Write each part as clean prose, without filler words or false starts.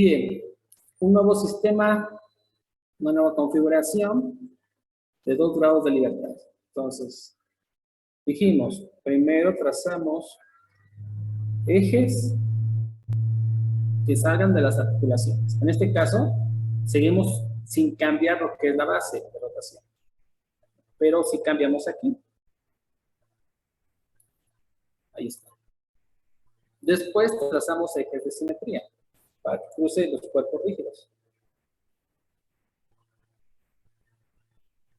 Bien, un nuevo sistema, una nueva configuración de 2 grados de libertad. Entonces, dijimos, primero trazamos ejes que salgan de las articulaciones. En este caso, seguimos sin cambiar lo que es la base de rotación. Pero si cambiamos aquí. Ahí está. Después trazamos ejes de simetría para que cruce los cuerpos rígidos.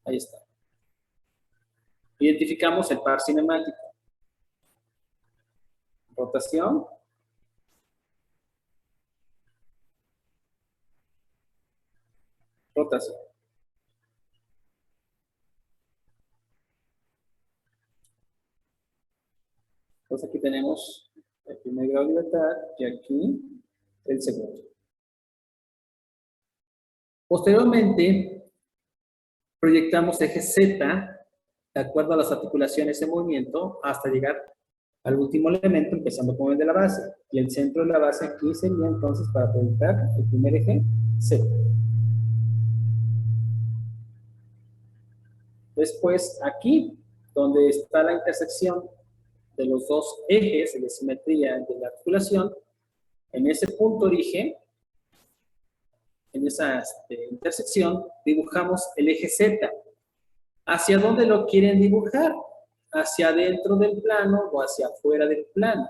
Ahí está. Identificamos el par cinemático. Rotación. Rotación. Entonces aquí tenemos el primer grado de libertad y aquí el segundo. Posteriormente, proyectamos eje Z de acuerdo a las articulaciones en movimiento hasta llegar al último elemento, empezando con el de la base. Y el centro de la base aquí sería entonces para proyectar el primer eje Z. Después aquí, donde está la intersección de los dos ejes de simetría de la articulación, en ese punto origen, en esa intersección, dibujamos el eje Z. ¿Hacia dónde lo quieren dibujar? ¿Hacia adentro del plano o hacia afuera del plano?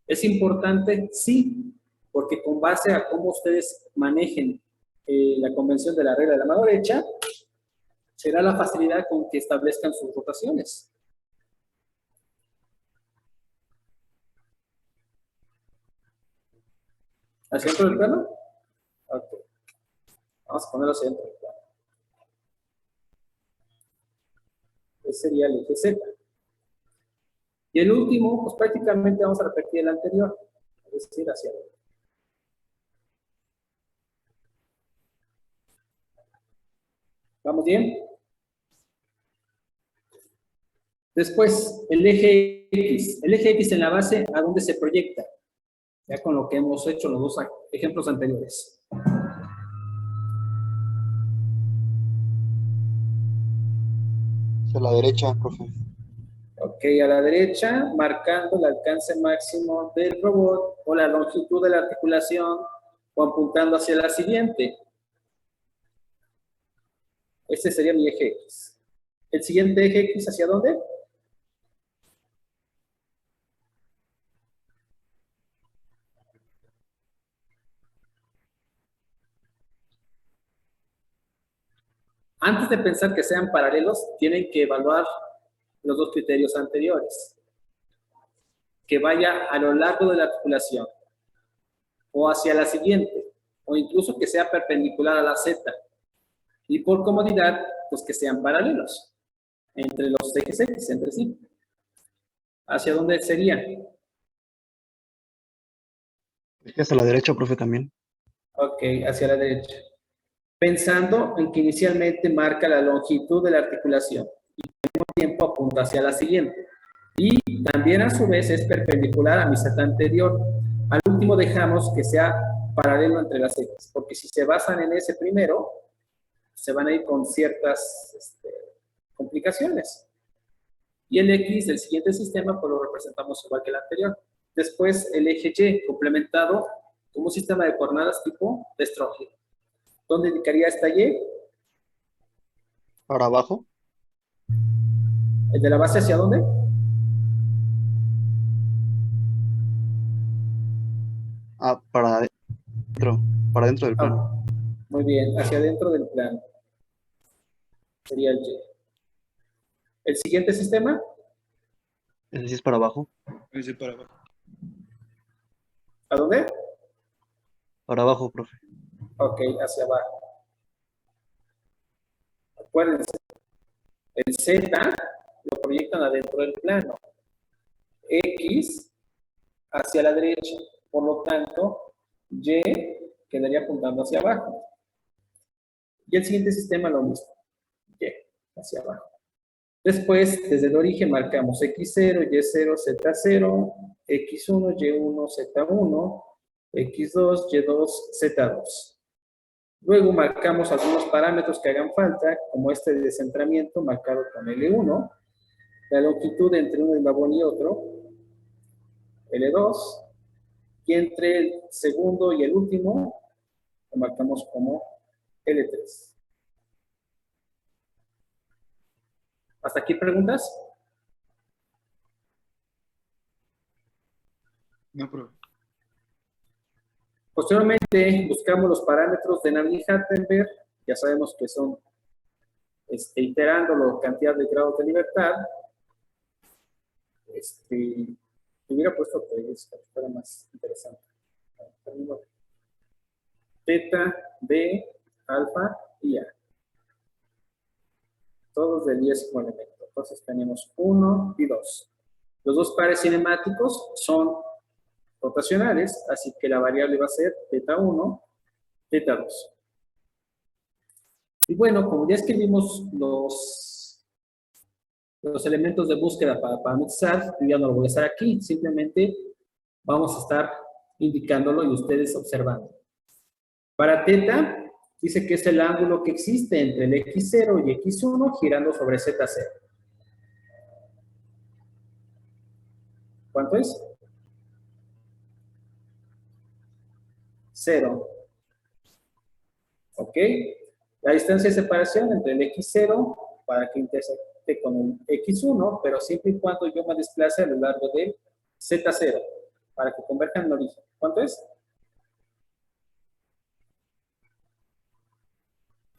¿Es importante? Sí, porque con base a cómo ustedes manejen la convención de la regla de la mano derecha, será la facilidad con que establezcan sus rotaciones. ¿Hacia dentro del plano? Ok. Vamos a ponerlo hacia dentro del plano. Ese sería el eje Z. Y el último, pues prácticamente vamos a repetir el anterior, es decir, hacia adentro. ¿Vamos bien? Después, el eje X. El eje X en la base, ¿a dónde se proyecta? Ya con lo que hemos hecho los dos ejemplos anteriores. Hacia la derecha, profe. Ok, a la derecha, marcando el alcance máximo del robot o la longitud de la articulación o apuntando hacia la siguiente. Este sería mi eje X. ¿El siguiente eje X hacia dónde? Antes de pensar que sean paralelos, tienen que evaluar los dos criterios anteriores. Que vaya a lo largo de la articulación, o hacia la siguiente, o incluso que sea perpendicular a la Z. Y por comodidad, pues que sean paralelos entre los ejes X, entre sí. ¿Hacia dónde sería? Hacia la derecha, profe, también. Ok, hacia la derecha. Pensando en que inicialmente marca la longitud de la articulación y al mismo tiempo apunta hacia la siguiente. Y también a su vez es perpendicular a mi Z anterior. Al último dejamos que sea paralelo entre las ejes, porque si se basan en ese primero, se van a ir con ciertas complicaciones. Y el X del siguiente sistema, pues lo representamos igual que el anterior. Después el eje Y, complementado como un sistema de coordenadas tipo de Strong. ¿Dónde indicaría esta Y? Para abajo. ¿El de la base hacia dónde? Ah, para adentro. Para adentro del plano. Ah, muy bien, hacia adentro del plano. Sería el Y. ¿El siguiente sistema? Ese sí es para abajo. Ese para abajo. ¿A dónde? Para abajo, profe. Ok, hacia abajo. Acuérdense, el Z lo proyectan adentro del plano. X hacia la derecha. Por lo tanto, Y quedaría apuntando hacia abajo. Y el siguiente sistema lo mismo. Y hacia abajo. Después, desde el origen marcamos X0, Y0, Z0, X1, Y1, Z1, X2, Y2, Z2. Luego marcamos algunos parámetros que hagan falta, como este de descentramiento marcado con L1, la longitud entre un eslabón y otro, L2, y entre el segundo y el último lo marcamos como L3. ¿Hasta aquí preguntas? No, profe. Posteriormente buscamos los parámetros de Navier-Hartenberg, ya sabemos que son iterando la cantidad de grados de libertad. Hubiera puesto 3 para que fuera más interesante. Teta, B, alfa y A. Todos de 10 como elemento. Entonces tenemos 1 y 2. Los dos pares cinemáticos son rotacionales, así que la variable va a ser teta 1, teta 2. Y bueno, como ya escribimos los elementos de búsqueda para parametrizar, yo ya no lo voy a hacer aquí, simplemente vamos a estar indicándolo y ustedes observando. Para teta, dice que es el ángulo que existe entre el X0 y X1 girando sobre Z0. ¿Cuánto es? 0. ¿Ok? La distancia de separación entre el X0 para que intersecte con el X1, pero siempre y cuando yo me desplace a lo largo del Z0 para que converjan en origen. ¿Cuánto es?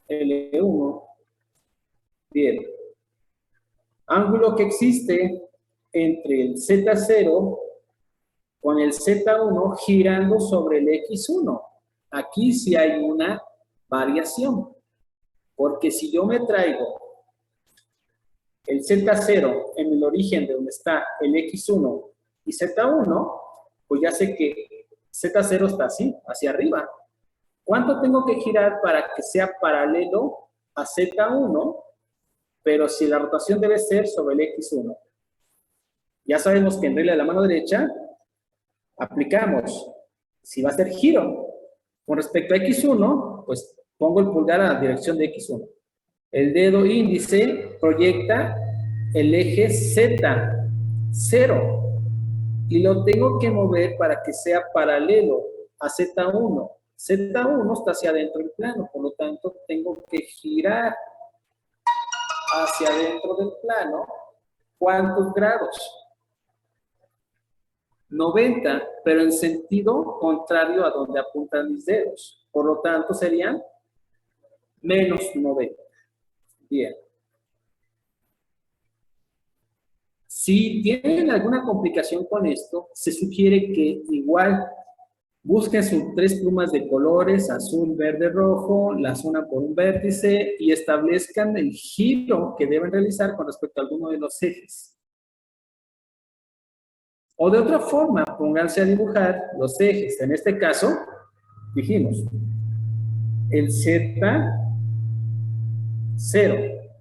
L1. Bien. Ángulo que existe entre el Z0 con el Z1 girando sobre el X1. Aquí sí hay una variación. Porque si yo me traigo el Z0 en el origen de donde está el X1 y Z1, pues ya sé que Z0 está así, hacia arriba. ¿Cuánto tengo que girar para que sea paralelo a Z1? Pero si la rotación debe ser sobre el X1. Ya sabemos que en regla de la mano derecha aplicamos, si va a ser giro con respecto a X1, pues pongo el pulgar a la dirección de X1. El dedo índice proyecta el eje Z0 y lo tengo que mover para que sea paralelo a Z1. Z1 está hacia adentro del plano, por lo tanto tengo que girar hacia adentro del plano. ¿Cuántos grados? 90, pero en sentido contrario a donde apuntan mis dedos. Por lo tanto, serían menos 90. Bien. Si tienen alguna complicación con esto, se sugiere que igual busquen sus 3 plumas de colores, azul, verde, rojo, las unan por un vértice y establezcan el giro que deben realizar con respecto a alguno de los ejes. O de otra forma, pónganse a dibujar los ejes. En este caso, dijimos, el Z0,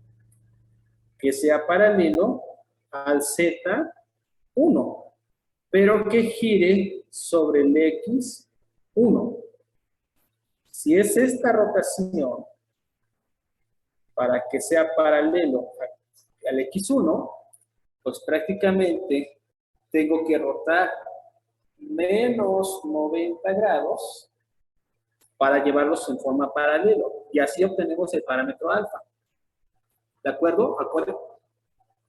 que sea paralelo al Z1, pero que gire sobre el X1. Si es esta rotación, para que sea paralelo al X1, pues prácticamente tengo que rotar menos 90 grados para llevarlos en forma paralelo. Y así obtenemos el parámetro alfa. ¿De acuerdo?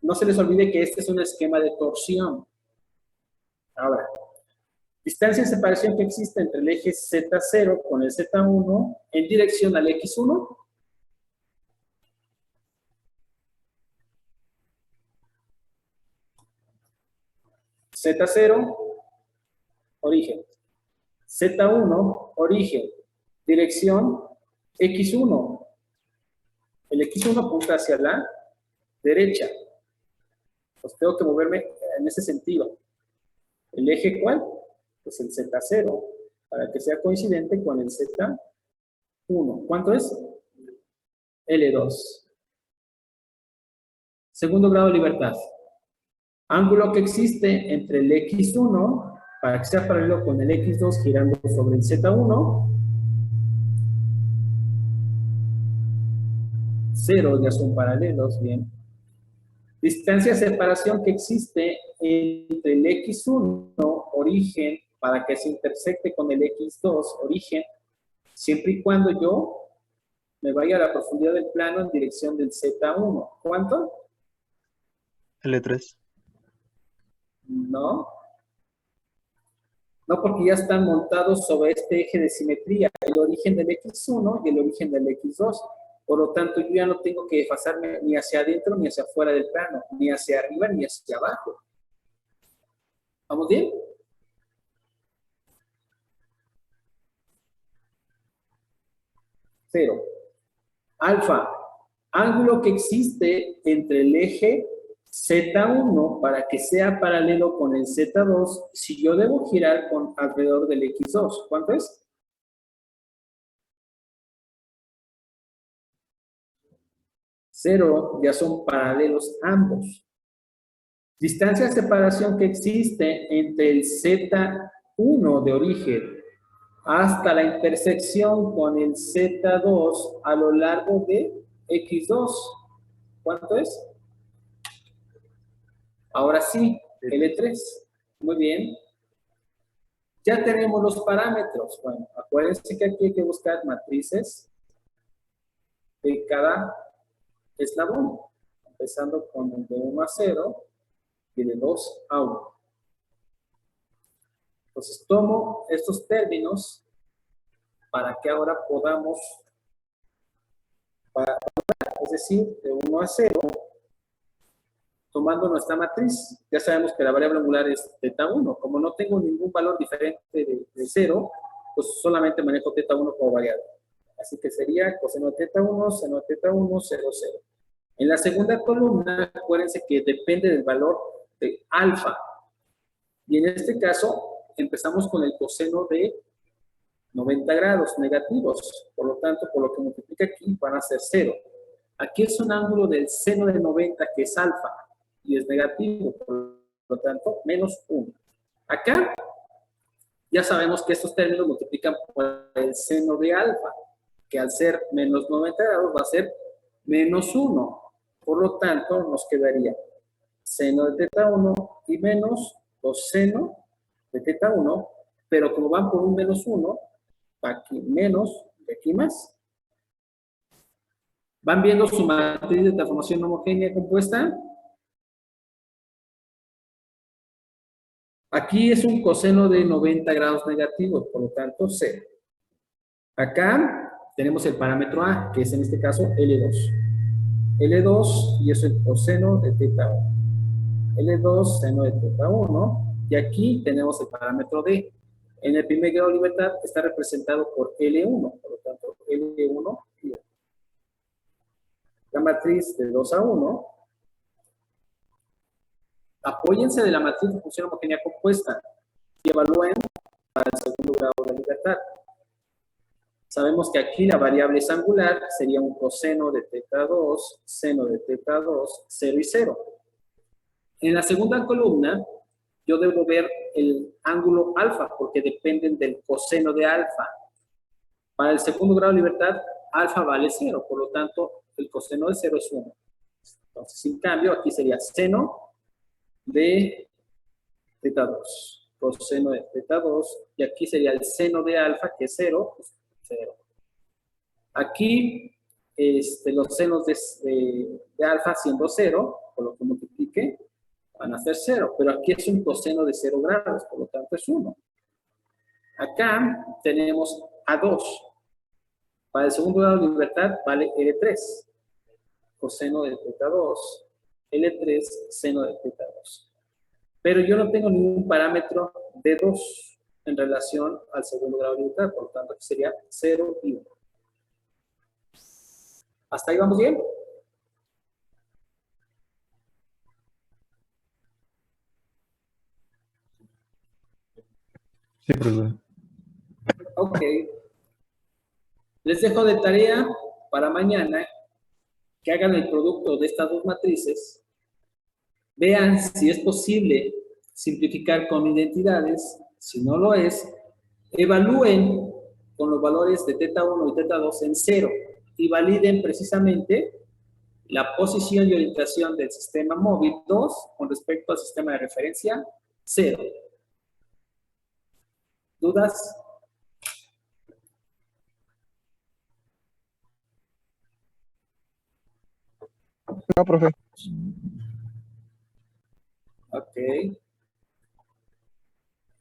No se les olvide que este es un esquema de torsión. Ahora, distancia de separación que existe entre el eje Z0 con el Z1 en dirección al X1. Z0, origen. Z1, origen. Dirección X1. El X1 apunta hacia la derecha. Pues tengo que moverme en ese sentido. ¿El eje cuál? Pues el Z0, para que sea coincidente con el Z1. ¿Cuánto es? L2. Segundo grado de libertad. Ángulo que existe entre el X1, para que sea paralelo con el X2 girando sobre el Z1. 0 ya son paralelos, bien. Distancia de separación que existe entre el X1, origen, para que se intersecte con el X2, origen, siempre y cuando yo me vaya a la profundidad del plano en dirección del Z1. ¿Cuánto? L3. No. No, porque ya están montados sobre este eje de simetría, el origen del X1 y el origen del X2. Por lo tanto, yo ya no tengo que desfasarme ni hacia adentro ni hacia afuera del plano, ni hacia arriba ni hacia abajo. ¿Vamos bien? Cero. Alfa, ángulo que existe entre el eje Z1 para que sea paralelo con el Z2 si yo debo girar con alrededor del X2. ¿Cuánto es? 0, ya son paralelos ambos. Distancia de separación que existe entre el Z1 de origen hasta la intersección con el Z2 a lo largo de X2. ¿Cuánto es? Ahora sí, L3. Muy bien. Ya tenemos los parámetros. Bueno, acuérdense que aquí hay que buscar matrices de cada eslabón, empezando con el de 1 a 0 y de 2 a 1. Entonces tomo estos términos para que ahora podamos, es decir, de 1 a 0, tomando nuestra matriz. Ya sabemos que la variable angular es θ1. Como no tengo ningún valor diferente de 0, pues solamente manejo θ1 como variable. Así que sería coseno de θ1, seno de θ1, 0, 0. En la segunda columna, acuérdense que depende del valor de alfa. Y en este caso, empezamos con el coseno de 90 grados negativos. Por lo tanto, por lo que multiplica aquí, van a ser 0. Aquí es un ángulo del seno de 90 que es alfa y es negativo. Por lo tanto, menos 1. Acá ya sabemos que estos términos multiplican por el seno de alfa, que al ser menos 90 grados va a ser menos 1. Por lo tanto, nos quedaría seno de θ1 y menos coseno de θ1, pero como van por un menos 1, aquí menos, de aquí más. ¿Van viendo su matriz de transformación homogénea compuesta? Aquí es un coseno de 90 grados negativos, por lo tanto, 0. Acá tenemos el parámetro A, que es en este caso L2. L2, y eso es el coseno de θ1. L2, seno de θ1, y aquí tenemos el parámetro D. En el primer grado de libertad está representado por L1, por lo tanto, L1 y 1. La matriz de 2 a 1, apóyense de la matriz de función homogénea compuesta y evalúen para el segundo grado de la libertad. Sabemos que aquí la variable es angular, sería un coseno de θ2, seno de θ2, 0 y 0. En la segunda columna, yo debo ver el ángulo alfa, porque dependen del coseno de alfa. Para el segundo grado de libertad, alfa vale 0, por lo tanto, el coseno de 0 es 1. Entonces, en cambio, aquí sería seno de θ2, coseno de θ2, y aquí sería el seno de alfa, que es 0, pues 0. Aquí, los senos de alfa siendo 0, por lo que multiplique, van a ser 0, pero aquí es un coseno de 0 grados, por lo tanto es 1. Acá tenemos A2. Para el segundo grado de libertad vale L3, coseno de θ2, L3, seno de θ2. Pero yo no tengo ningún parámetro de 2 en relación al segundo grado de libertad, por lo tanto aquí sería 0 y 1. ¿Hasta ahí vamos bien? Sí, profesor. Ok. Les dejo de tarea para mañana que hagan el producto de estas dos matrices Vean si es posible simplificar con identidades. Si no lo es, evalúen con los valores de teta 1 y teta 2 en 0 y validen precisamente la posición y orientación del sistema móvil 2 con respecto al sistema de referencia 0. ¿Dudas? No, profe. Ok.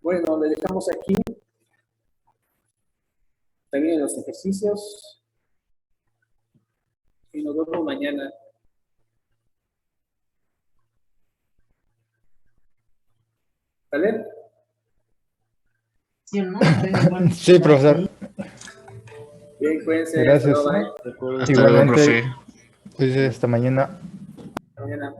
Bueno, le dejamos aquí. Terminen los ejercicios. Y nos vemos mañana. ¿Vale? Sí, profesor. Bien, cuídense. Gracias. Hasta luego, bye. Hasta luego, Igualmente, profe. pues hasta mañana. Hasta mañana.